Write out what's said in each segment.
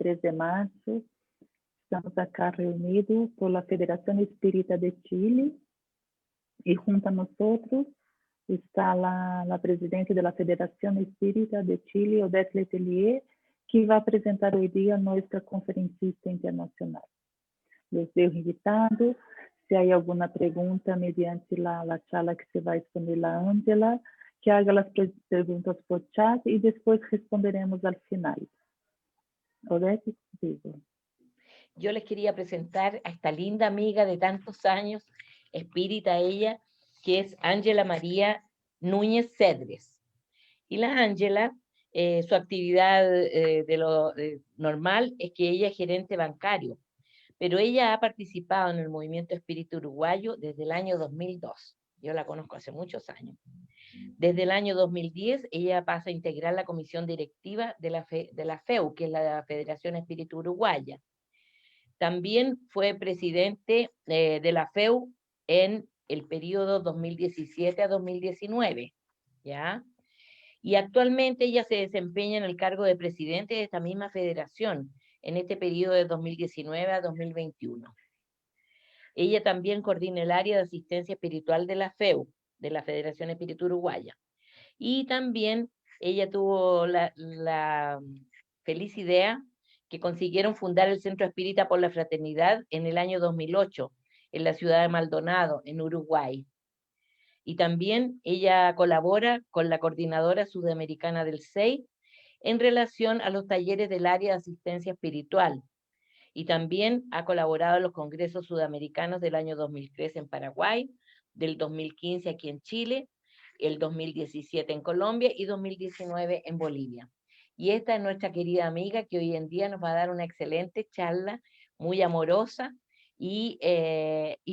23 de marzo. Estamos acá reunidos por la Federación Espírita de Chile y junto a nosotros está la presidente de la Federación Espírita de Chile, Odette Letelier, que va a presentar hoy día nuestra conferencista internacional. Los dejo invitados. Si hay alguna pregunta mediante la charla que se va a exponer la Ángela, que haga las preguntas por chat y después responderemos al final. Odette, digo. Yo les quería presentar a esta linda amiga de tantos años, espírita ella, que es Ángela María Núñez Cedres. Y la Ángela, su actividad normal es que ella es gerente bancario, pero ella ha participado en el movimiento espírita uruguayo desde el año 2002. Yo la conozco hace muchos años. Desde el año 2010, ella pasa a integrar la comisión directiva de la FEU, que es la Federación Espírita Uruguaya. También fue presidente de la FEU en el periodo 2017 a 2019, ¿ya? Y actualmente ella se desempeña en el cargo de presidente de esta misma federación, en este periodo de 2019 a 2021. Ella también coordina el área de asistencia espiritual de la FEU, de la Federación Espírita Uruguaya. Y también ella tuvo la feliz idea que consiguieron fundar el Centro Espírita por la Fraternidad en el año 2008, en la ciudad de Maldonado, en Uruguay. Y también ella colabora con la coordinadora sudamericana del SEI en relación a los talleres del área de asistencia espiritual. Y también ha colaborado en los congresos sudamericanos del año 2013 en Paraguay, del 2015 aquí en Chile, el 2017 en Colombia y 2019 en Bolivia. Y esta es nuestra querida amiga que hoy en día nos va a dar una excelente charla, muy amorosa y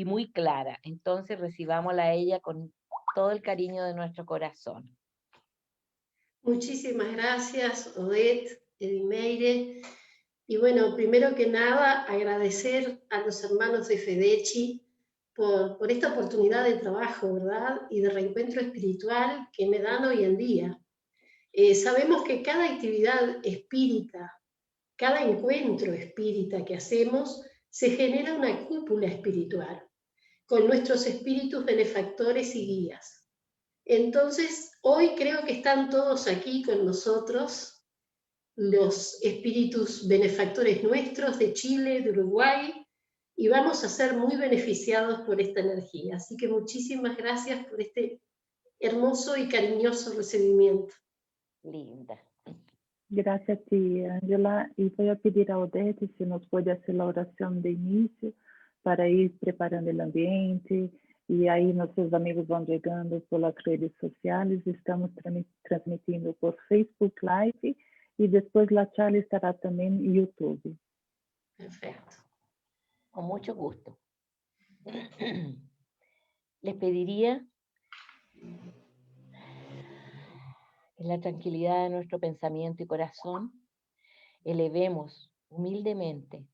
muy clara. Entonces recibámosla a ella con todo el cariño de nuestro corazón. Muchísimas gracias, Odette, Edimeire. Y bueno, primero que nada, agradecer a los hermanos de FEDECHI por esta oportunidad de trabajo, ¿verdad? Y de reencuentro espiritual que me dan hoy en día. Sabemos que cada actividad espírita, cada encuentro espírita que hacemos, se genera una cúpula espiritual, con nuestros espíritus benefactores y guías. Entonces, hoy creo que están todos aquí con nosotros, los espíritus benefactores nuestros de Chile, de Uruguay, y vamos a ser muy beneficiados por esta energía. Así que muchísimas gracias por este hermoso y cariñoso recibimiento. Linda. Gracias a ti, Ángela. Y voy a pedir a Odette si nos puede hacer la oración de inicio para ir preparando el ambiente. Y ahí nuestros amigos van llegando por las redes sociales. Estamos transmitiendo por Facebook Live y después la charla estará también en YouTube. Perfecto. Con mucho gusto. Les pediría en la tranquilidad de nuestro pensamiento y corazón, elevemos humildemente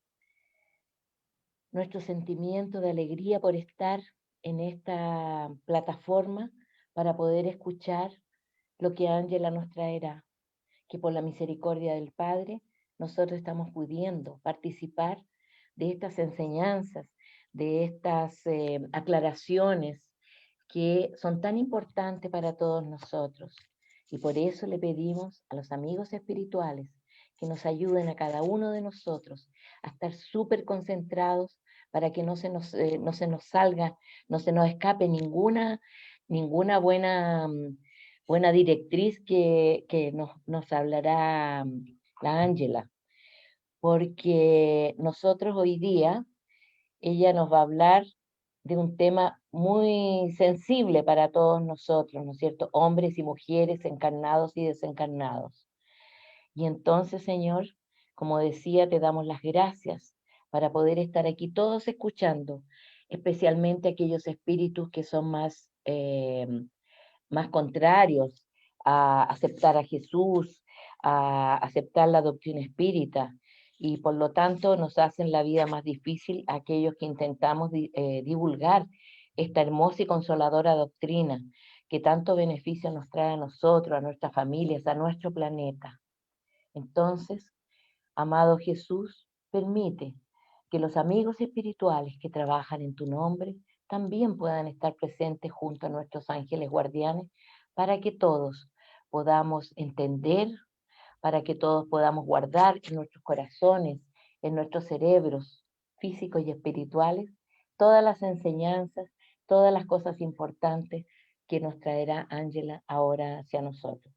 nuestro sentimiento de alegría por estar en esta plataforma para poder escuchar lo que Ángela nos traerá, que por la misericordia del Padre nosotros estamos pudiendo participar de estas enseñanzas, de estas aclaraciones que son tan importantes para todos nosotros. Y por eso le pedimos a los amigos espirituales que nos ayuden a cada uno de nosotros a estar súper concentrados para que no se nos salga, no se nos escape ninguna buena directriz que nos hablará la Ángela. Porque nosotros hoy día, ella nos va a hablar de un tema muy sensible para todos nosotros, ¿no es cierto? Hombres y mujeres encarnados y desencarnados. Y entonces, Señor, como decía, te damos las gracias para poder estar aquí todos escuchando, especialmente aquellos espíritus que son más contrarios a aceptar a Jesús, a aceptar la doctrina espírita, y por lo tanto nos hacen la vida más difícil a aquellos que intentamos divulgar esta hermosa y consoladora doctrina que tanto beneficio nos trae a nosotros, a nuestras familias, a nuestro planeta. Entonces, Amado Jesús, permite que los amigos espirituales que trabajan en tu nombre también puedan estar presentes junto a nuestros ángeles guardianes para que todos podamos entender, para que todos podamos guardar en nuestros corazones, en nuestros cerebros físicos y espirituales, todas las enseñanzas, todas las cosas importantes que nos traerá Ángela ahora hacia nosotros.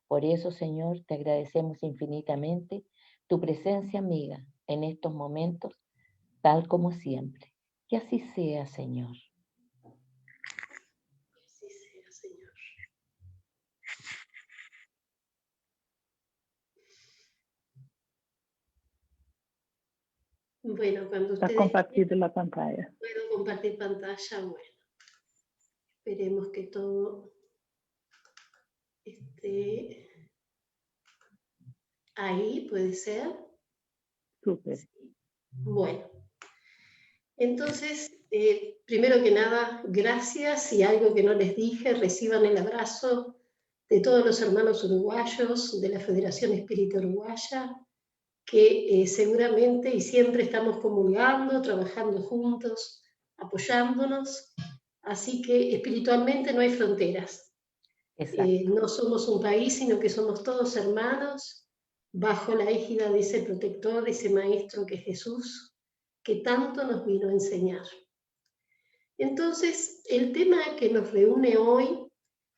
Por eso, Señor, te agradecemos infinitamente tu presencia amiga en estos momentos, tal como siempre. Que así sea, Señor. Así sea, Señor. Bueno, cuando Está ustedes compartido la pantalla. puedo compartir pantalla, bueno, esperemos que todo esté ahí, puede ser. Súper. Sí. Bueno, entonces, primero que nada, gracias, y algo que no les dije, reciban el abrazo de todos los hermanos uruguayos, de la Federación Espírita Uruguaya, que seguramente y siempre estamos comulgando, trabajando juntos, apoyándonos, así que espiritualmente no hay fronteras. No somos un país, sino que somos todos hermanos, bajo la égida de ese protector, de ese maestro que es Jesús, que tanto nos vino a enseñar. Entonces, el tema que nos reúne hoy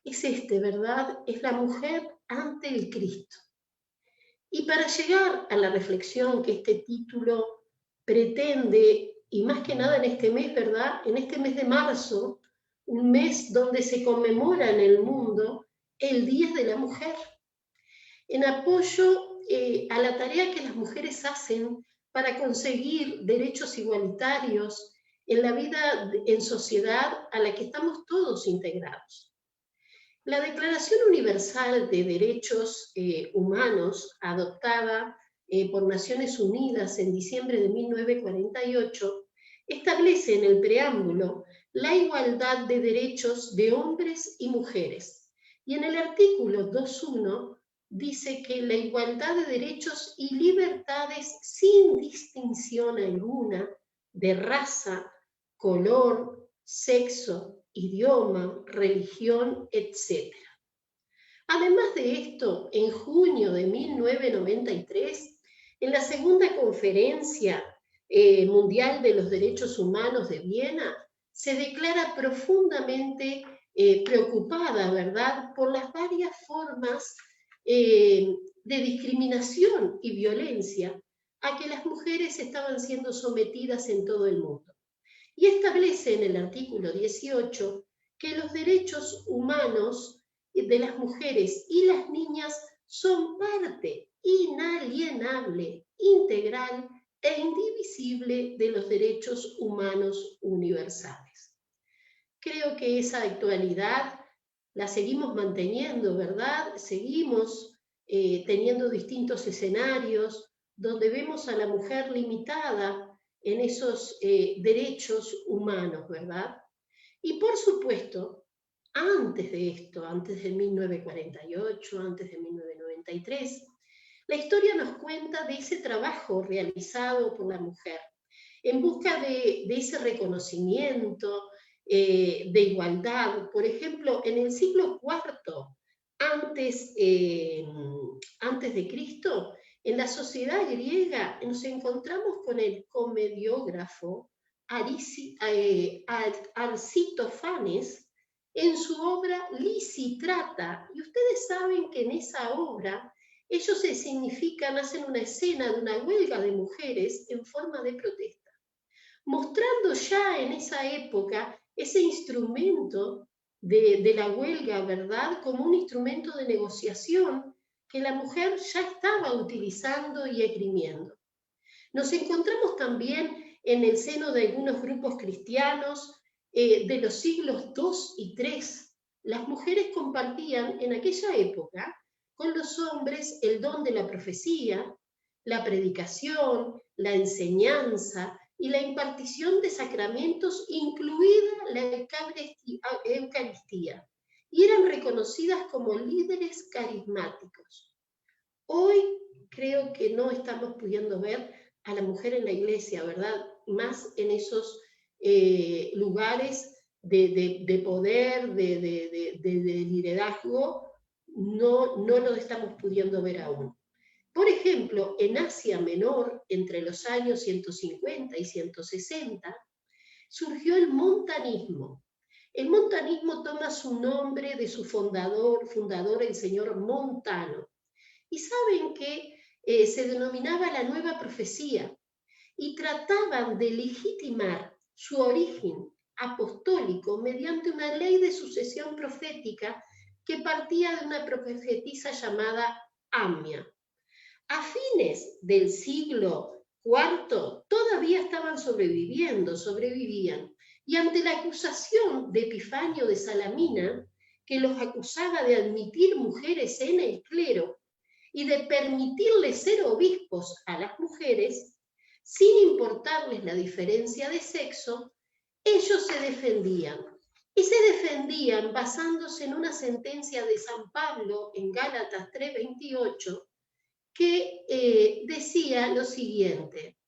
es este, ¿verdad? Es la mujer ante el Cristo. Y para llegar a la reflexión que este título pretende, y más que nada en este mes, ¿verdad? En este mes de marzo, un mes donde se conmemora en el mundo el Día de la Mujer, en apoyo a la tarea que las mujeres hacen para conseguir derechos igualitarios en la vida en sociedad a la que estamos todos integrados. La Declaración Universal de Derechos Humanos, adoptada por Naciones Unidas en diciembre de 1948, establece en el preámbulo la igualdad de derechos de hombres y mujeres. Y en el artículo 2.1 dice que la igualdad de derechos y libertades sin distinción alguna de raza, color, sexo, idioma, religión, etc. Además de esto, en junio de 1993, en la segunda conferencia mundial de los derechos humanos de Viena, se declara profundamente preocupada, ¿verdad?, por las varias formas de discriminación y violencia a que las mujeres estaban siendo sometidas en todo el mundo. Y establece en el artículo 18 que los derechos humanos de las mujeres y las niñas son parte inalienable, integral e indivisible de los derechos humanos universales. Creo que esa actualidad la seguimos manteniendo, ¿verdad? Seguimos teniendo distintos escenarios donde vemos a la mujer limitada en esos derechos humanos, ¿verdad? Y por supuesto, antes de esto, antes de 1948, antes de 1993, la historia nos cuenta de ese trabajo realizado por la mujer en busca de ese reconocimiento, de igualdad. Por ejemplo, en el siglo IV antes de Cristo, en la sociedad griega nos encontramos con el comediógrafo Arcitófanes en su obra Lisistrata. Y ustedes saben que en esa obra ellos se significan, hacen una escena de una huelga de mujeres en forma de protesta, mostrando ya en esa época ese instrumento de la huelga, ¿verdad?, como un instrumento de negociación que la mujer ya estaba utilizando y esgrimiendo. Nos encontramos también en el seno de algunos grupos cristianos de los siglos II y III. Las mujeres compartían en aquella época con los hombres el don de la profecía, la predicación, la enseñanza y la impartición de sacramentos, incluida la Eucaristía, y eran reconocidas como líderes carismáticos. Hoy creo que no estamos pudiendo ver a la mujer en la iglesia, ¿verdad? Más en esos lugares de poder, de liderazgo, no lo estamos pudiendo ver aún. Por ejemplo, en Asia Menor, entre los años 150 y 160, surgió el montanismo. El montanismo toma su nombre de su fundador, el señor Montano. Y saben que se denominaba la nueva profecía y trataban de legitimar su origen apostólico mediante una ley de sucesión profética que partía de una profetisa llamada Amia. A fines del siglo IV todavía estaban sobrevivían, y ante la acusación de Epifanio de Salamina, que los acusaba de admitir mujeres en el clero y de permitirles ser obispos a las mujeres, sin importarles la diferencia de sexo, ellos se defendían. Y se defendían basándose en una sentencia de San Pablo en Gálatas 3:28, que decía lo siguiente.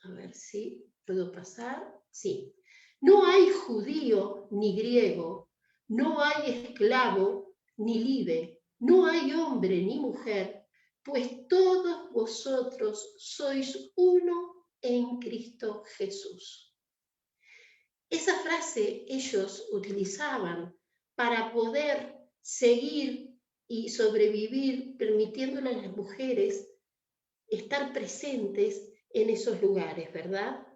A ver si puedo pasar. Sí. No hay judío ni griego, no hay esclavo ni libre, no hay hombre ni mujer, pues todos vosotros sois uno en Cristo Jesús. Esa frase ellos utilizaban para poder seguir y sobrevivir, permitiéndole a las mujeres estar presentes en esos lugares, ¿verdad?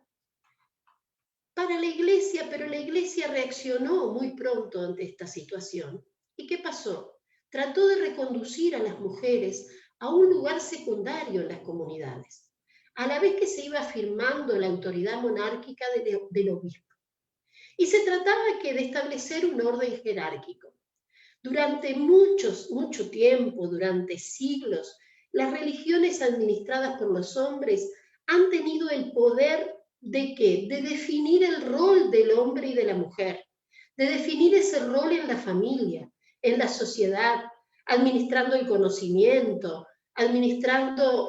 Para la iglesia, pero la iglesia reaccionó muy pronto ante esta situación. ¿Y qué pasó? Trató de reconducir a las mujeres a un lugar secundario en las comunidades, a la vez que se iba afirmando la autoridad monárquica del obispo. Y se trataba de establecer un orden jerárquico. Durante mucho tiempo, durante siglos, las religiones administradas por los hombres han tenido el poder ¿de qué? De definir el rol del hombre y de la mujer, de definir ese rol en la familia, en la sociedad, administrando el conocimiento, tratando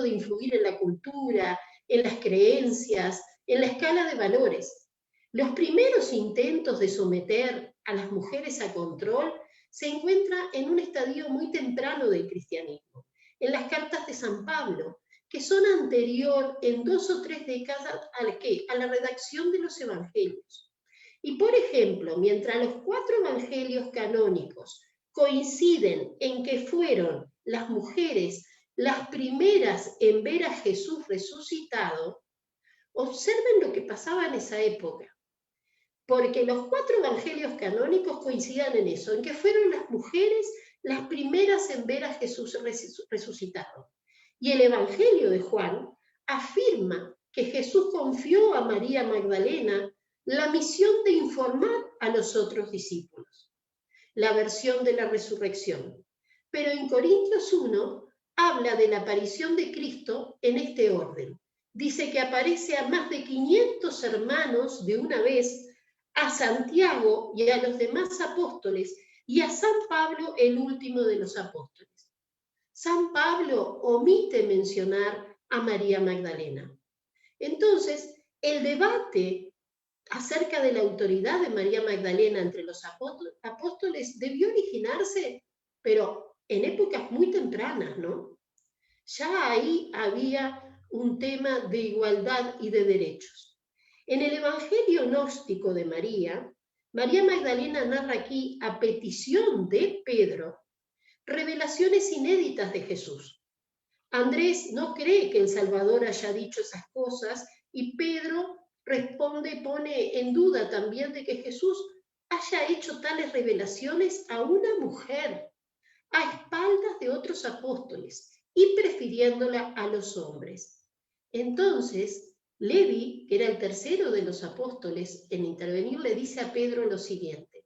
de influir en la cultura, en las creencias, en la escala de valores. Los primeros intentos de someter a las mujeres a control se encuentran en un estadio muy temprano del cristianismo, en las cartas de San Pablo, que son anterior en 2 o 3 décadas a la redacción de los evangelios. Y por ejemplo, mientras los 4 evangelios canónicos coinciden en que fueron las mujeres las primeras en ver a Jesús resucitado, observen lo que pasaba en esa época. Porque los 4 evangelios canónicos coincidan en eso, en que fueron las mujeres las primeras en ver a Jesús resucitado. Y el Evangelio de Juan afirma que Jesús confió a María Magdalena la misión de informar a los otros discípulos, la versión de la resurrección. Pero en Corintios 1 habla de la aparición de Cristo en este orden. Dice que aparece a más de 500 hermanos de una vez, a Santiago y a los demás apóstoles, y a San Pablo, el último de los apóstoles. San Pablo omite mencionar a María Magdalena. Entonces, el debate acerca de la autoridad de María Magdalena entre los apóstoles debió originarse, pero en épocas muy tempranas, ¿no? Ya ahí había un tema de igualdad y de derechos. En el Evangelio gnóstico de María, María Magdalena narra aquí, a petición de Pedro, revelaciones inéditas de Jesús. Andrés no cree que el Salvador haya dicho esas cosas y Pedro responde, pone en duda también de que Jesús haya hecho tales revelaciones a una mujer, a espaldas de otros apóstoles y prefiriéndola a los hombres. Entonces, Levi, que era el tercero de los apóstoles, en intervenir le dice a Pedro lo siguiente: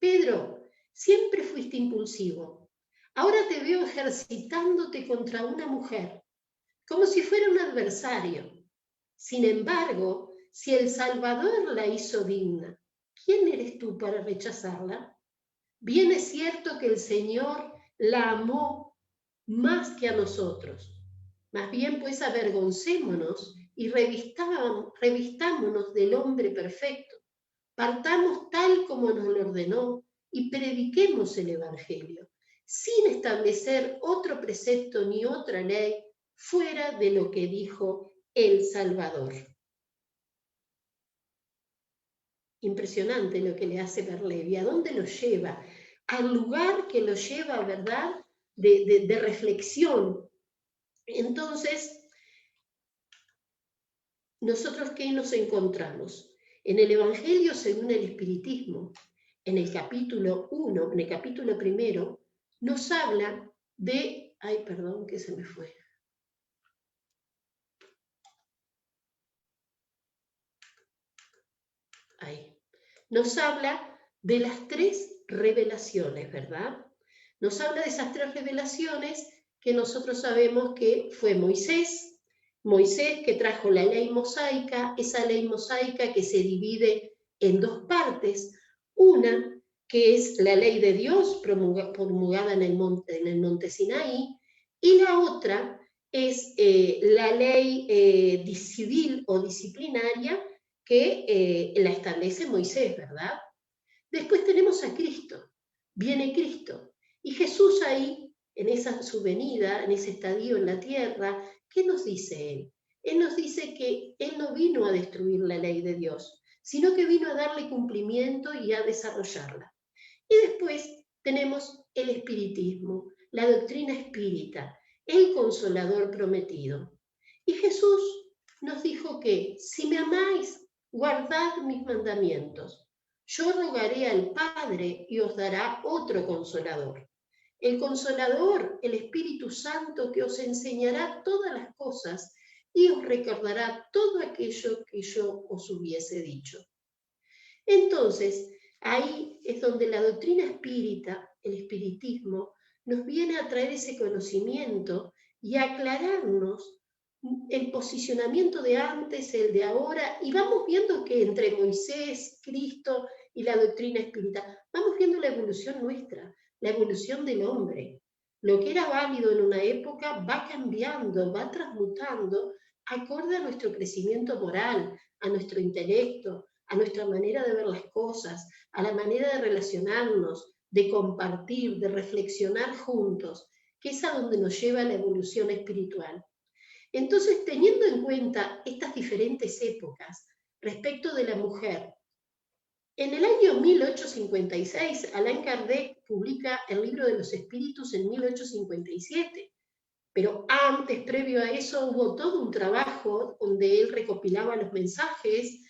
Pedro, siempre fuiste impulsivo. Ahora te veo ejercitándote contra una mujer, como si fuera un adversario. Sin embargo, si el Salvador la hizo digna, ¿quién eres tú para rechazarla? Bien es cierto que el Señor la amó más que a nosotros. Más bien, pues, avergoncémonos y revistámonos del hombre perfecto. Partamos tal como nos lo ordenó y prediquemos el Evangelio, sin establecer otro precepto ni otra ley fuera de lo que dijo el Salvador. Impresionante lo que le hace Berlevi. ¿A dónde lo lleva? Al lugar que lo lleva, ¿verdad?, de reflexión. Entonces, ¿nosotros qué nos encontramos? En el Evangelio según el Espiritismo, en el capítulo 1, en el capítulo 1, nos habla de... Ay, perdón, que se me fue. Ahí. Nos habla de las 3 revelaciones, ¿verdad? Nos habla de esas 3 revelaciones que nosotros sabemos que fue Moisés que trajo la ley mosaica, esa ley mosaica que se divide en 2 partes, una que es la ley de Dios promulgada en el monte Sinaí, y la otra es la ley civil o disciplinaria que la establece Moisés, ¿verdad? Después tenemos a Cristo, viene Cristo, y Jesús ahí, en esa su venida, en ese estadio en la tierra, ¿qué nos dice Él? Él nos dice que Él no vino a destruir la ley de Dios, sino que vino a darle cumplimiento y a desarrollarla. Y después tenemos el espiritismo, la doctrina espírita, el consolador prometido. Y Jesús nos dijo que si me amáis, guardad mis mandamientos. Yo rogaré al Padre y os dará otro consolador. El consolador, el Espíritu Santo, que os enseñará todas las cosas y os recordará todo aquello que yo os hubiese dicho. Entonces, ahí es donde la doctrina espírita, el espiritismo, nos viene a traer ese conocimiento y a aclararnos el posicionamiento de antes, el de ahora, y vamos viendo que entre Moisés, Cristo y la doctrina espírita, vamos viendo la evolución nuestra, la evolución del hombre. Lo que era válido en una época va cambiando, va transmutando, acorde a nuestro crecimiento moral, a nuestro intelecto, a nuestra manera de ver las cosas, a la manera de relacionarnos, de compartir, de reflexionar juntos, que es a donde nos lleva la evolución espiritual. Entonces, teniendo en cuenta estas diferentes épocas respecto de la mujer, en el año 1856, Allan Kardec publica el Libro de los Espíritus en 1857, pero antes, previo a eso, hubo todo un trabajo donde él recopilaba los mensajes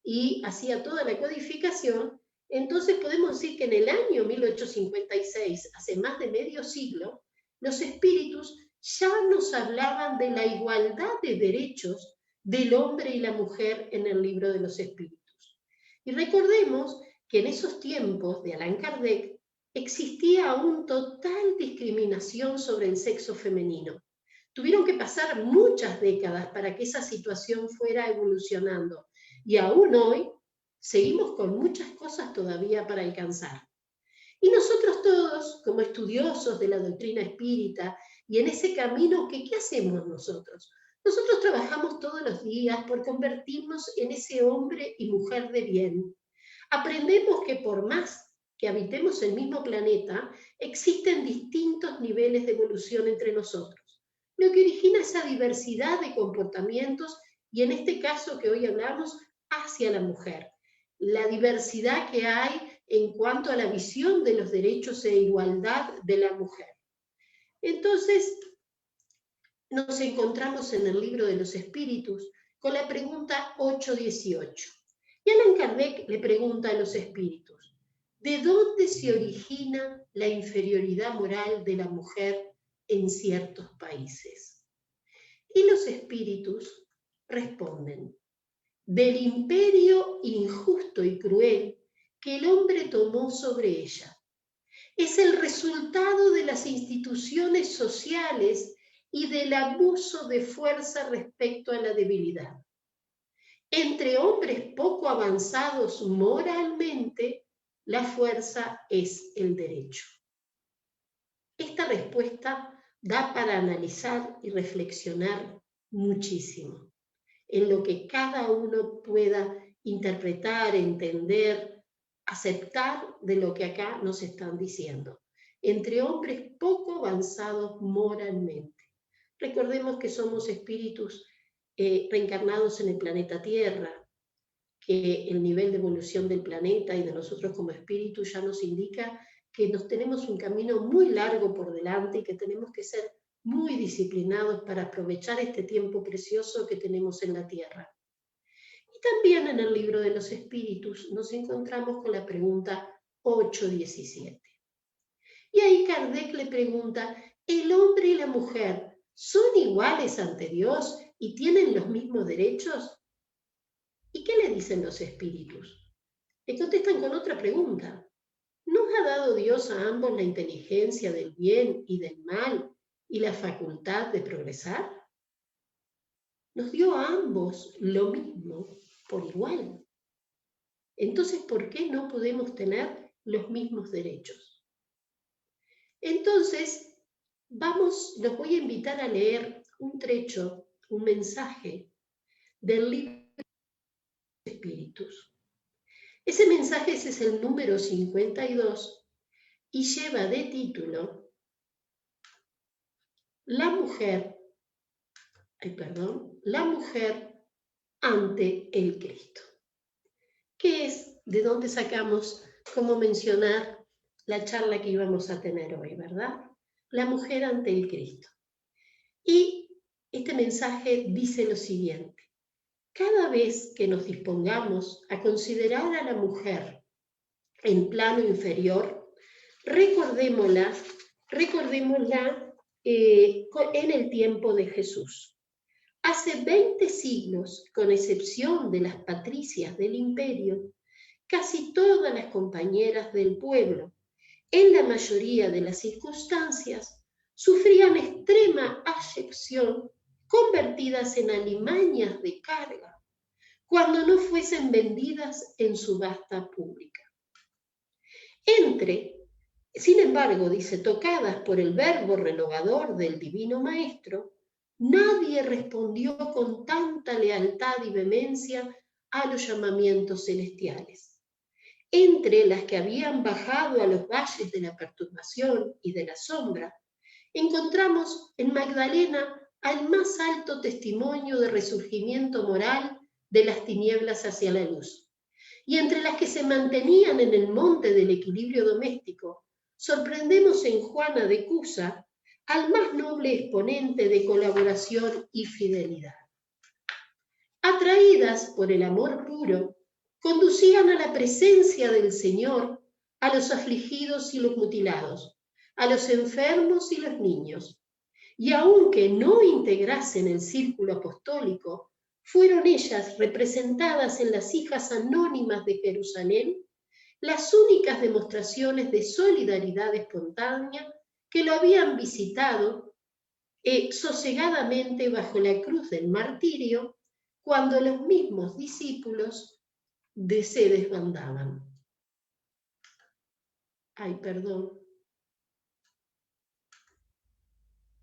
y hacía toda la codificación. Entonces podemos decir que en el año 1856, hace más de medio siglo, los espíritus ya nos hablaban de la igualdad de derechos del hombre y la mujer en el Libro de los Espíritus. Y recordemos que en esos tiempos de Allan Kardec existía aún total discriminación sobre el sexo femenino. Tuvieron que pasar muchas décadas para que esa situación fuera evolucionando. Y aún hoy seguimos con muchas cosas todavía para alcanzar. Y nosotros todos, como estudiosos de la doctrina espírita, y en ese camino, ¿qué hacemos nosotros? Nosotros trabajamos todos los días por convertirnos en ese hombre y mujer de bien. Aprendemos que por más que habitemos el mismo planeta, existen distintos niveles de evolución entre nosotros, lo que origina esa diversidad de comportamientos y en este caso que hoy hablamos, hacia la mujer. La diversidad que hay en cuanto a la visión de los derechos e igualdad de la mujer. Entonces, nos encontramos en el Libro de los Espíritus con la pregunta 818. Y Allan Kardec le pregunta a los espíritus, ¿de dónde se origina la inferioridad moral de la mujer en ciertos países? Y los espíritus responden, del imperio injusto y cruel que el hombre tomó sobre ella. Es el resultado de las instituciones sociales y del abuso de fuerza respecto a la debilidad. Entre hombres poco avanzados moralmente, la fuerza es el derecho. Esta respuesta da para analizar y reflexionar muchísimo, en lo que cada uno pueda interpretar, entender, aceptar de lo que acá nos están diciendo. Entre hombres poco avanzados moralmente. Recordemos que somos espíritus reencarnados en el planeta Tierra, que el nivel de evolución del planeta y de nosotros como espíritus ya nos indica que nos tenemos un camino muy largo por delante y que tenemos que ser muy disciplinados para aprovechar este tiempo precioso que tenemos en la Tierra. Y también en el libro de los espíritus nos encontramos con la pregunta 8.17. Y ahí Kardec le pregunta, ¿el hombre y la mujer son iguales ante Dios y tienen los mismos derechos? ¿Y qué le dicen los espíritus? Le contestan con otra pregunta. ¿Nos ha dado Dios a ambos la inteligencia del bien y del mal y la facultad de progresar? Nos dio a ambos lo mismo por igual. Entonces, ¿por qué no podemos tener los mismos derechos? Entonces, los voy a invitar a leer un trecho, un mensaje del libro de los espíritus. Ese mensaje es el número 52 y lleva de título La mujer ante el Cristo. ¿Qué es? ¿De dónde sacamos cómo mencionar la charla que íbamos a tener hoy, verdad? La mujer ante el Cristo. Y este mensaje dice lo siguiente. Cada vez que nos dispongamos a considerar a la mujer en plano inferior, recordémosla en el tiempo de Jesús. Hace 20 siglos, con excepción de las patricias del imperio, casi todas las compañeras del pueblo, en la mayoría de las circunstancias, sufrían extrema abyección, convertidas en alimañas de carga, cuando no fuesen vendidas en subasta pública. Sin embargo, dice, tocadas por el verbo renovador del Divino Maestro, nadie respondió con tanta lealtad y vehemencia a los llamamientos celestiales. Entre las que habían bajado a los valles de la perturbación y de la sombra, encontramos en Magdalena al más alto testimonio de resurgimiento moral de las tinieblas hacia la luz. Y entre las que se mantenían en el monte del equilibrio doméstico, sorprendemos en Juana de Cusa al más noble exponente de colaboración y fidelidad. Atraídas por el amor puro, conducían a la presencia del Señor a los afligidos y los mutilados, a los enfermos y los niños. Y aunque no integrasen el círculo apostólico, fueron ellas representadas en las hijas anónimas de Jerusalén las únicas demostraciones de solidaridad espontánea que lo habían visitado sosegadamente bajo la cruz del martirio cuando los mismos discípulos se desbandaban. Ay, perdón.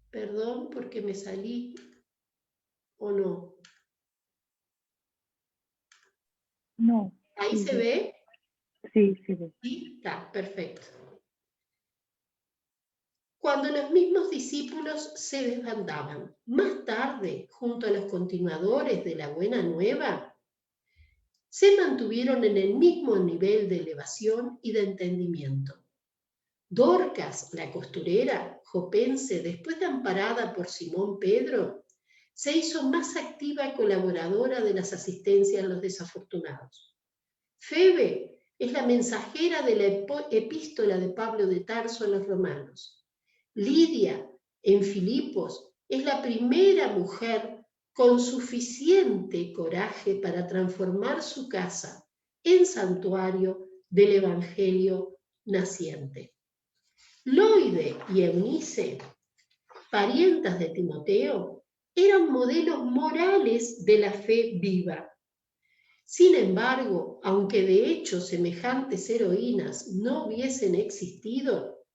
Perdón porque me salí o no. No. ¿Ahí se ve? Sí, se ve. Sí, está, perfecto. Cuando los mismos discípulos se desbandaban, más tarde, junto a los continuadores de la Buena Nueva, se mantuvieron en el mismo nivel de elevación y de entendimiento. Dorcas, la costurera jopense, después de amparada por Simón Pedro, se hizo más activa colaboradora de las asistencias a los desafortunados. Febe es la mensajera de la epístola de Pablo de Tarso a los romanos. Lidia, en Filipos, es la primera mujer con suficiente coraje para transformar su casa en santuario del Evangelio naciente. Loide y Eunice, parientas de Timoteo, eran modelos morales de la fe viva. Sin embargo, aunque de hecho semejantes heroínas no hubiesen existido,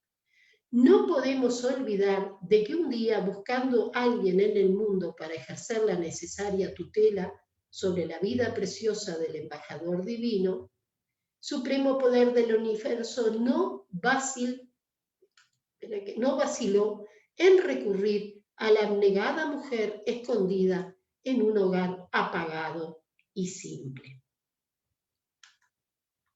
no podemos olvidar de que un día, buscando a alguien en el mundo para ejercer la necesaria tutela sobre la vida preciosa del embajador divino, supremo poder del universo no vaciló en recurrir a la abnegada mujer escondida en un hogar apagado y simple.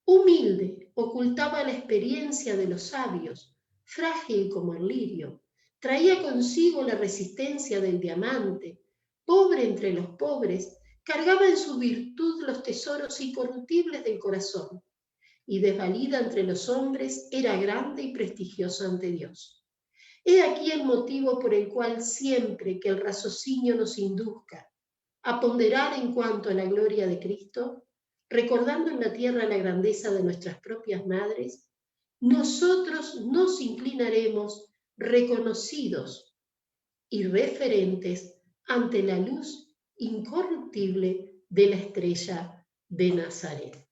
Humilde, ocultaba la experiencia de los sabios, frágil como el lirio, traía consigo la resistencia del diamante, pobre entre los pobres, cargaba en su virtud los tesoros incorruptibles del corazón, y desvalida entre los hombres, era grande y prestigiosa ante Dios. He aquí el motivo por el cual siempre que el raciocinio nos induzca a ponderar en cuanto a la gloria de Cristo, recordando en la tierra la grandeza de nuestras propias madres, nosotros nos inclinaremos reconocidos y referentes ante la luz incorruptible de la estrella de Nazaret.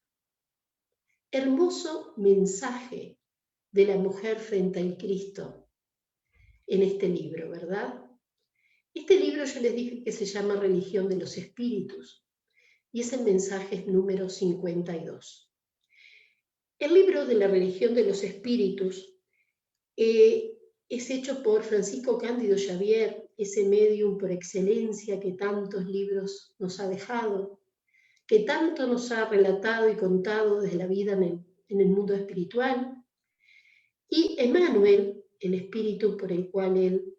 Hermoso mensaje de la mujer frente al Cristo en este libro, ¿verdad? Este libro yo les dije que se llama Religión de los Espíritus y ese mensaje es número 52. El libro de la Religión de los Espíritus es hecho por Francisco Cándido Xavier, ese médium por excelencia que tantos libros nos ha dejado, que tanto nos ha relatado y contado desde la vida en el mundo espiritual, y Emmanuel, el espíritu por el cual él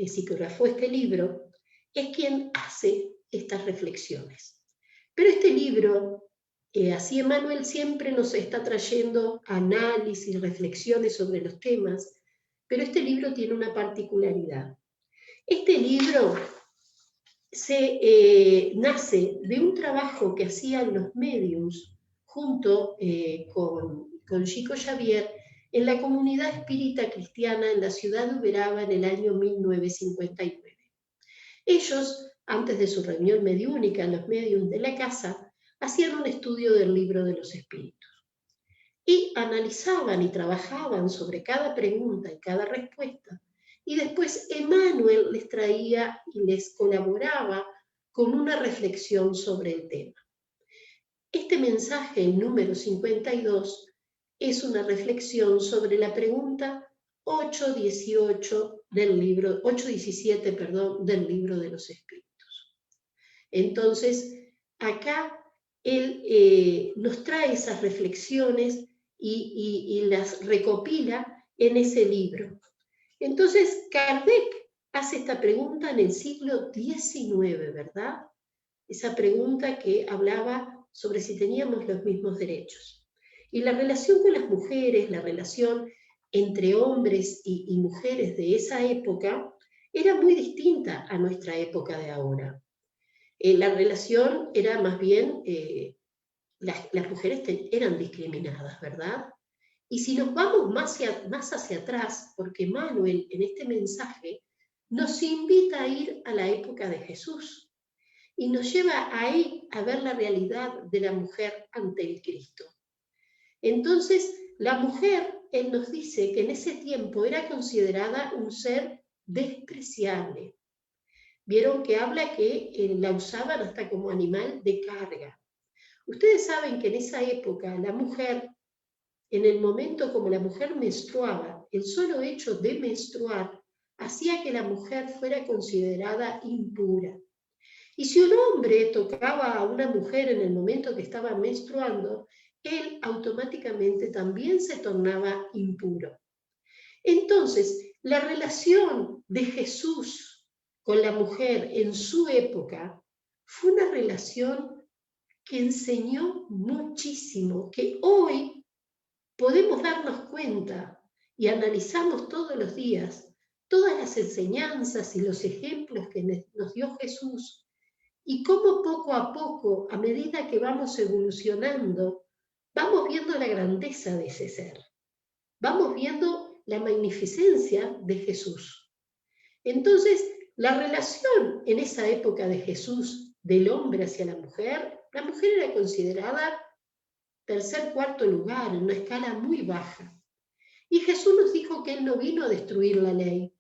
psicografó este libro, es quien hace estas reflexiones. Pero este libro, así Emmanuel siempre nos está trayendo análisis, reflexiones sobre los temas, pero este libro tiene una particularidad. Este libro nace de un trabajo que hacían los médiums junto con Chico Xavier en la comunidad espírita cristiana en la ciudad de Uberaba en el año 1959. Ellos, antes de su reunión mediúnica, los médiums de la casa, hacían un estudio del libro de los espíritus y analizaban y trabajaban sobre cada pregunta y cada respuesta. Y después Emmanuel les traía y les colaboraba con una reflexión sobre el tema. Este mensaje, el número 52, es una reflexión sobre la pregunta 817 del libro de los Espíritus. Entonces, acá él nos trae esas reflexiones y las recopila en ese libro. Entonces, Kardec hace esta pregunta en el siglo XIX, ¿verdad? Esa pregunta que hablaba sobre si teníamos los mismos derechos. Y la relación con las mujeres, la relación entre hombres y mujeres de esa época, era muy distinta a nuestra época de ahora. La relación era más bien, las mujeres eran discriminadas, ¿verdad? Y si nos vamos más hacia atrás, porque Manuel en este mensaje nos invita a ir a la época de Jesús y nos lleva ahí a ver la realidad de la mujer ante el Cristo. Entonces, la mujer, él nos dice que en ese tiempo era considerada un ser despreciable. Vieron que habla que la usaban hasta como animal de carga. Ustedes saben que en esa época la mujer, en el momento como la mujer menstruaba, el solo hecho de menstruar hacía que la mujer fuera considerada impura. Y si un hombre tocaba a una mujer en el momento que estaba menstruando, él automáticamente también se tornaba impuro. Entonces, la relación de Jesús con la mujer en su época fue una relación que enseñó muchísimo, que hoy podemos darnos cuenta y analizamos todos los días todas las enseñanzas y los ejemplos que nos dio Jesús y cómo poco a poco, a medida que vamos evolucionando, vamos viendo la grandeza de ese ser, vamos viendo la magnificencia de Jesús. Entonces, la relación en esa época de Jesús del hombre hacia la mujer era considerada tercer, cuarto lugar, en una escala muy baja. Y Jesús nos dijo que Él no vino a destruir la ley.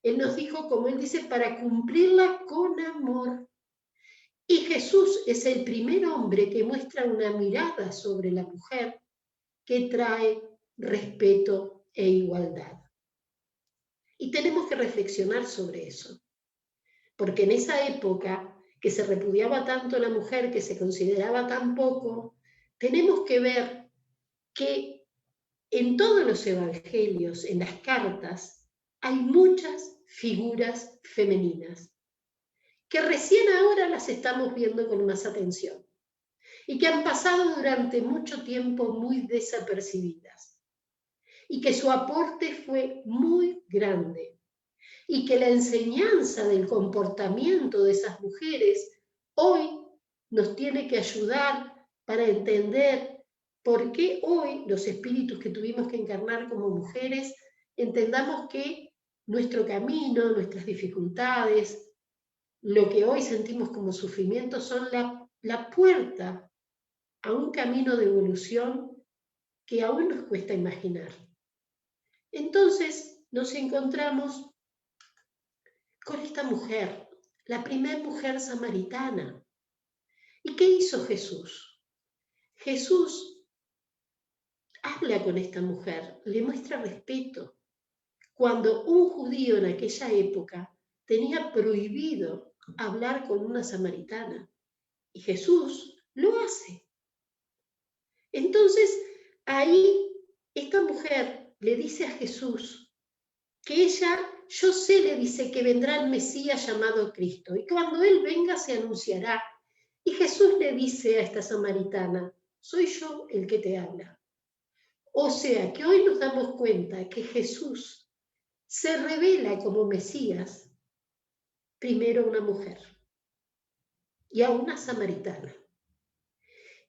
Él nos dijo, como Él dice, para cumplirla con amor. Y Jesús es el primer hombre que muestra una mirada sobre la mujer que trae respeto e igualdad. Y tenemos que reflexionar sobre eso, porque en esa época que se repudiaba tanto a la mujer, que se consideraba tan poco, tenemos que ver que en todos los evangelios, en las cartas, hay muchas figuras femeninas, que recién ahora las estamos viendo con más atención y que han pasado durante mucho tiempo muy desapercibidas y que su aporte fue muy grande y que la enseñanza del comportamiento de esas mujeres hoy nos tiene que ayudar para entender por qué hoy los espíritus que tuvimos que encarnar como mujeres entendamos que nuestro camino, nuestras dificultades, lo que hoy sentimos como sufrimiento son la puerta a un camino de evolución que aún nos cuesta imaginar. Entonces nos encontramos con esta mujer, la primera mujer samaritana. ¿Y qué hizo Jesús? Jesús habla con esta mujer, le muestra respeto. Cuando un judío en aquella época tenía prohibido hablar con una samaritana, y Jesús lo hace. Entonces, ahí esta mujer le dice a Jesús que ella, yo sé, le dice que vendrá el Mesías llamado Cristo, y cuando Él venga se anunciará. Y Jesús le dice a esta samaritana, soy yo el que te habla. O sea, que hoy nos damos cuenta que Jesús se revela como Mesías, primero a una mujer y a una samaritana.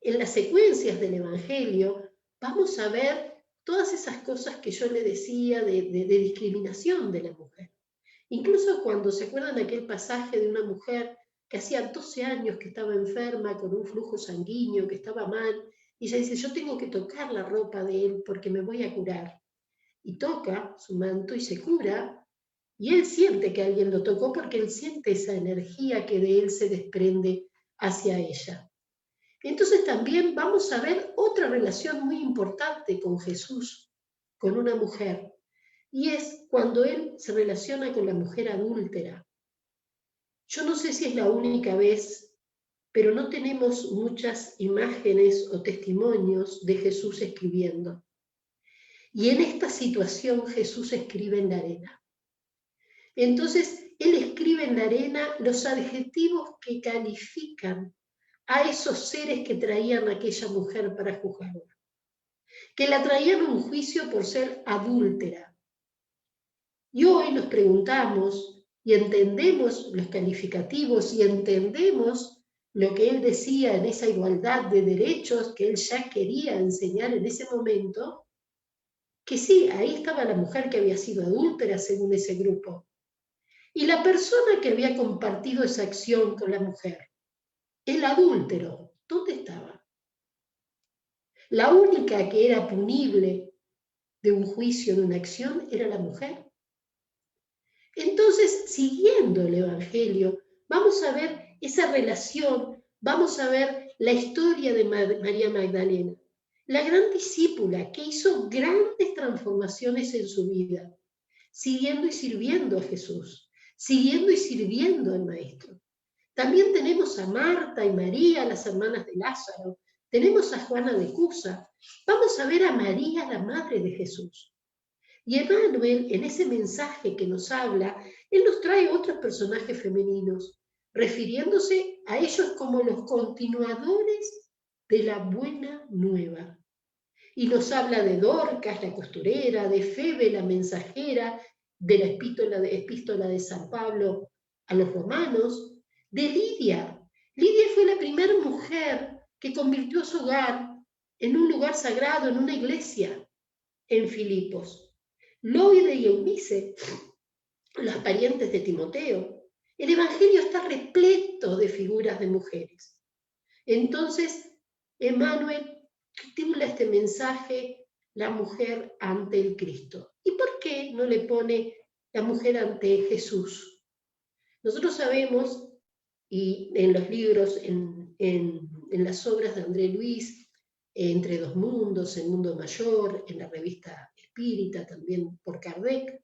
En las secuencias del Evangelio vamos a ver todas esas cosas que yo le decía de discriminación de la mujer. Incluso cuando se acuerdan de aquel pasaje de una mujer que hacía 12 años que estaba enferma con un flujo sanguíneo, que estaba mal, y ella dice, yo tengo que tocar la ropa de él porque me voy a curar. Y toca su manto y se cura, y él siente que alguien lo tocó porque él siente esa energía que de él se desprende hacia ella. Entonces también vamos a ver otra relación muy importante con Jesús, con una mujer, y es cuando él se relaciona con la mujer adúltera. Yo no sé si es la única vez, pero no tenemos muchas imágenes o testimonios de Jesús escribiendo. Y en esta situación Jesús escribe en la arena. Entonces, él escribe en la arena los adjetivos que califican a esos seres que traían a aquella mujer para juzgarla, que la traían a un juicio por ser adúltera. Y hoy nos preguntamos y entendemos los calificativos y entendemos lo que él decía en esa igualdad de derechos que él ya quería enseñar en ese momento, que sí, ahí estaba la mujer que había sido adúltera según ese grupo, y la persona que había compartido esa acción con la mujer, el adúltero, ¿dónde estaba? La única que era punible de un juicio, de una acción, era la mujer. Entonces, siguiendo el Evangelio, vamos a ver esa relación, vamos a ver la historia de María Magdalena, la gran discípula que hizo grandes transformaciones en su vida, siguiendo y sirviendo a Jesús, siguiendo y sirviendo al Maestro. También tenemos a Marta y María, las hermanas de Lázaro, tenemos a Juana de Cusa, vamos a ver a María, la madre de Jesús. Y Emmanuel, en ese mensaje que nos habla, él nos trae otros personajes femeninos, refiriéndose a ellos como los continuadores de la buena nueva. Y nos habla de Dorcas, la costurera, de Febe, la mensajera, de la epístola de San Pablo a los romanos, de Lidia. Lidia fue la primera mujer que convirtió su hogar en un lugar sagrado, en una iglesia, en Filipos. Loide y Eunice, las parientes de Timoteo. El Evangelio está repleto de figuras de mujeres. Entonces, Emmanuel titula este mensaje la mujer ante el Cristo? ¿Y por qué no le pone la mujer ante Jesús? Nosotros sabemos, y en los libros, en las obras de André Luis, Entre dos mundos, El mundo mayor, en la revista Espírita, también por Kardec,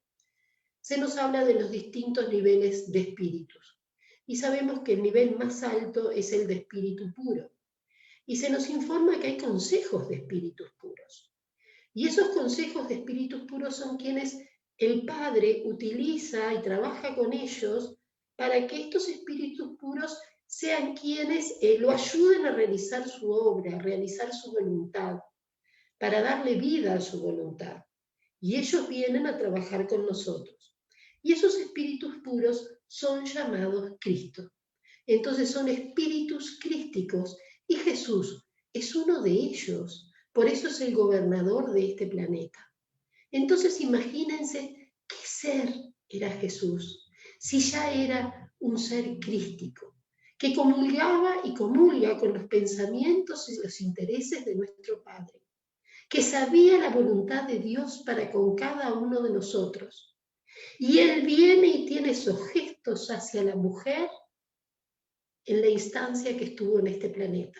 se nos habla de los distintos niveles de espíritus. Y sabemos que el nivel más alto es el de espíritu puro. Y se nos informa que hay consejos de espíritus puros. Y esos consejos de espíritus puros son quienes el Padre utiliza y trabaja con ellos para que estos espíritus puros sean quienes lo ayuden a realizar su obra, a realizar su voluntad, para darle vida a su voluntad. Y ellos vienen a trabajar con nosotros. Y esos espíritus puros son llamados Cristo. Entonces son espíritus crísticos y Jesús es uno de ellos. Por eso es el gobernador de este planeta. Entonces imagínense qué ser era Jesús, si ya era un ser crístico, que comulgaba y comulga con los pensamientos y los intereses de nuestro Padre, que sabía la voluntad de Dios para con cada uno de nosotros. Y Él viene y tiene esos gestos hacia la mujer en la instancia que estuvo en este planeta.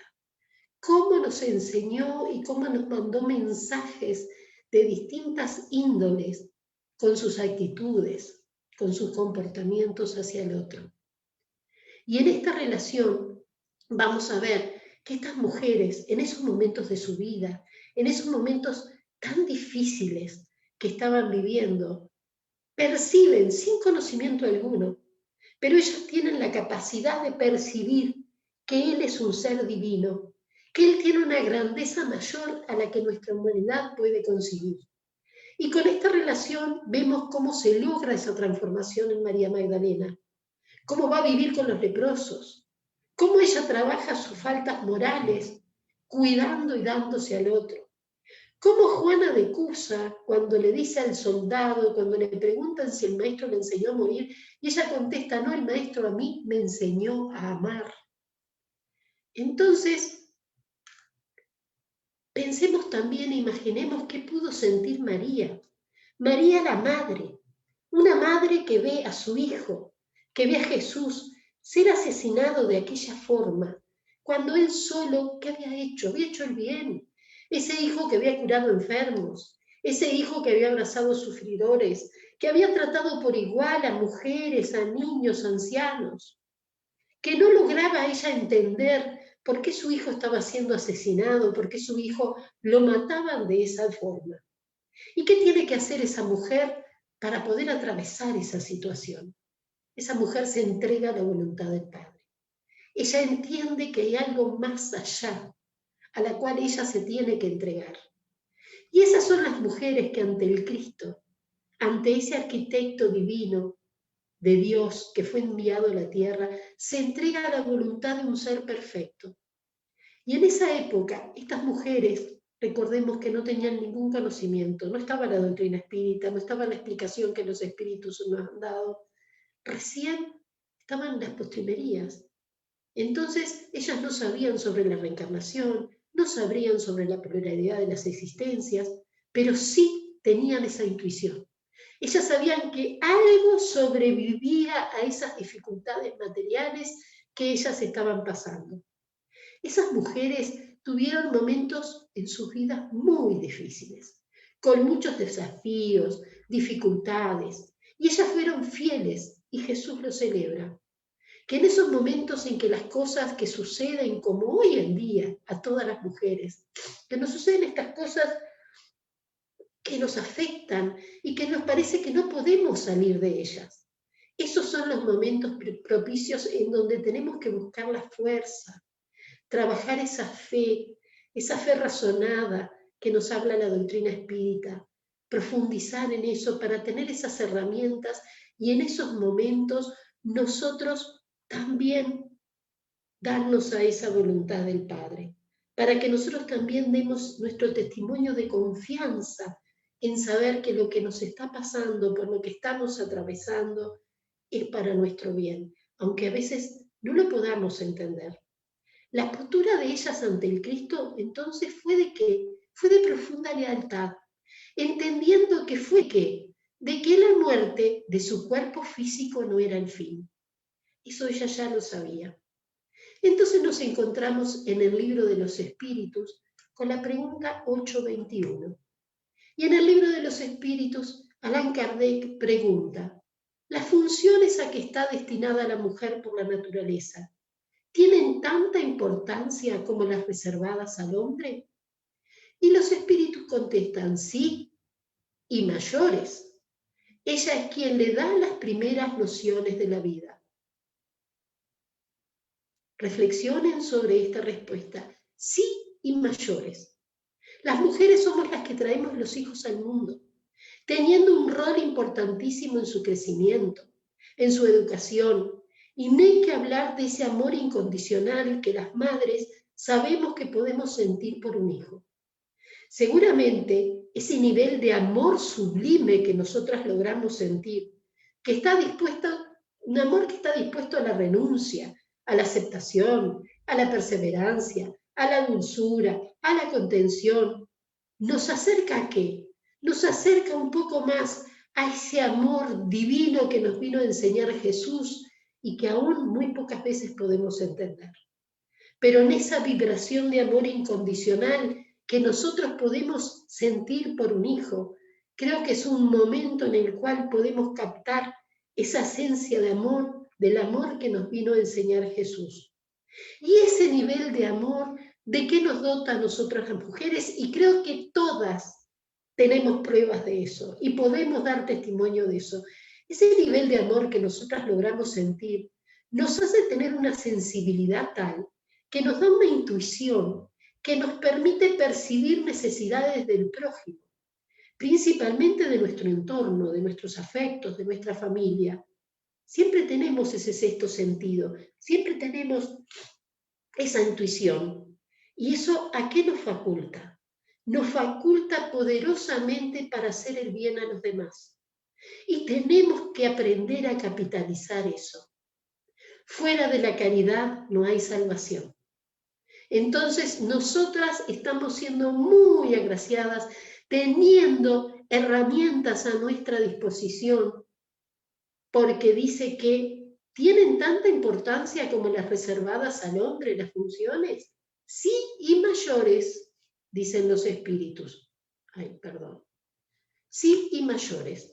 Cómo nos enseñó y cómo nos mandó mensajes de distintas índoles con sus actitudes, con sus comportamientos hacia el otro. Y en esta relación vamos a ver que estas mujeres, en esos momentos de su vida, en esos momentos tan difíciles que estaban viviendo, perciben sin conocimiento alguno, pero ellas tienen la capacidad de percibir que Él es un ser divino, que Él tiene una grandeza mayor a la que nuestra humanidad puede concebir. Y con esta relación vemos cómo se logra esa transformación en María Magdalena, cómo va a vivir con los leprosos, cómo ella trabaja sus faltas morales, cuidando y dándose al otro. Cómo Juana de Cusa, cuando le dice al soldado, cuando le preguntan si el maestro le enseñó a morir, y ella contesta, no, el maestro a mí me enseñó a amar. Entonces, pensemos también, imaginemos qué pudo sentir María. María la madre, una madre que ve a su hijo, que ve a Jesús ser asesinado de aquella forma, cuando él solo, ¿qué había hecho? Había hecho el bien. Ese hijo que había curado enfermos, ese hijo que había abrazado a sufridores, que había tratado por igual a mujeres, a niños, a ancianos, que no lograba ella entender por qué su hijo estaba siendo asesinado, por qué su hijo lo mataban de esa forma. ¿Y qué tiene que hacer esa mujer para poder atravesar esa situación? Esa mujer se entrega a la voluntad del Padre. Ella entiende que hay algo más allá a la cual ella se tiene que entregar. Y esas son las mujeres que ante el Cristo, ante ese arquitecto divino de Dios que fue enviado a la tierra, se entrega a la voluntad de un ser perfecto. Y en esa época, estas mujeres, recordemos que no tenían ningún conocimiento, no estaba la doctrina espírita, no estaba la explicación que los espíritus nos han dado, recién estaban las postrimerías. Entonces, ellas no sabían sobre la reencarnación, no sabrían sobre la pluralidad de las existencias, pero sí tenían esa intuición. Ellas sabían que algo sobrevivía a esas dificultades materiales que ellas estaban pasando. Esas mujeres tuvieron momentos en sus vidas muy difíciles, con muchos desafíos, dificultades, y ellas fueron fieles y Jesús lo celebra. Que en esos momentos en que las cosas que suceden, como hoy en día a todas las mujeres, que nos suceden estas cosas que nos afectan y que nos parece que no podemos salir de ellas. Esos son los momentos propicios en donde tenemos que buscar la fuerza, trabajar esa fe razonada que nos habla la doctrina espírita, profundizar en eso para tener esas herramientas y en esos momentos nosotros también darnos a esa voluntad del Padre, para que nosotros también demos nuestro testimonio de confianza en saber que lo que nos está pasando, por lo que estamos atravesando, es para nuestro bien, aunque a veces no lo podamos entender. La postura de ellas ante el Cristo entonces fue de profunda lealtad, entendiendo que fue de que la muerte de su cuerpo físico no era el fin. Eso ella ya lo sabía. Entonces nos encontramos en el libro de los espíritus con la pregunta 821. Y en el libro de los espíritus, Allan Kardec pregunta, ¿las funciones a que está destinada la mujer por la naturaleza tienen tanta importancia como las reservadas al hombre? Y los espíritus contestan, sí, y mayores. Ella es quien le da las primeras nociones de la vida. Reflexionen sobre esta respuesta, sí y mayores. Las mujeres somos las que traemos los hijos al mundo, teniendo un rol importantísimo en su crecimiento, en su educación, y no hay que hablar de ese amor incondicional que las madres sabemos que podemos sentir por un hijo. Seguramente ese nivel de amor sublime que nosotras logramos sentir, que está dispuesto, un amor que está dispuesto a la renuncia, a la aceptación, a la perseverancia, a la dulzura, a la contención, ¿nos acerca a qué? Nos acerca un poco más a ese amor divino que nos vino a enseñar Jesús y que aún muy pocas veces podemos entender. Pero en esa vibración de amor incondicional que nosotros podemos sentir por un hijo, creo que es un momento en el cual podemos captar esa esencia de amor, del amor que nos vino a enseñar Jesús. Y ese nivel de amor, ¿de qué nos dota a nosotras las mujeres? Y creo que todas tenemos pruebas de eso y podemos dar testimonio de eso. Ese nivel de amor que nosotras logramos sentir nos hace tener una sensibilidad tal que nos da una intuición que nos permite percibir necesidades del prójimo, principalmente de nuestro entorno, de nuestros afectos, de nuestra familia. Siempre tenemos ese sexto sentido, siempre tenemos esa intuición. ¿Y eso a qué nos faculta? Nos faculta poderosamente para hacer el bien a los demás. Y tenemos que aprender a capitalizar eso. Fuera de la caridad no hay salvación. Entonces, nosotras estamos siendo muy agraciadas, teniendo herramientas a nuestra disposición, porque dice que tienen tanta importancia como las reservadas al hombre, las funciones, sí y mayores, dicen los espíritus. Ay, perdón. Sí y mayores.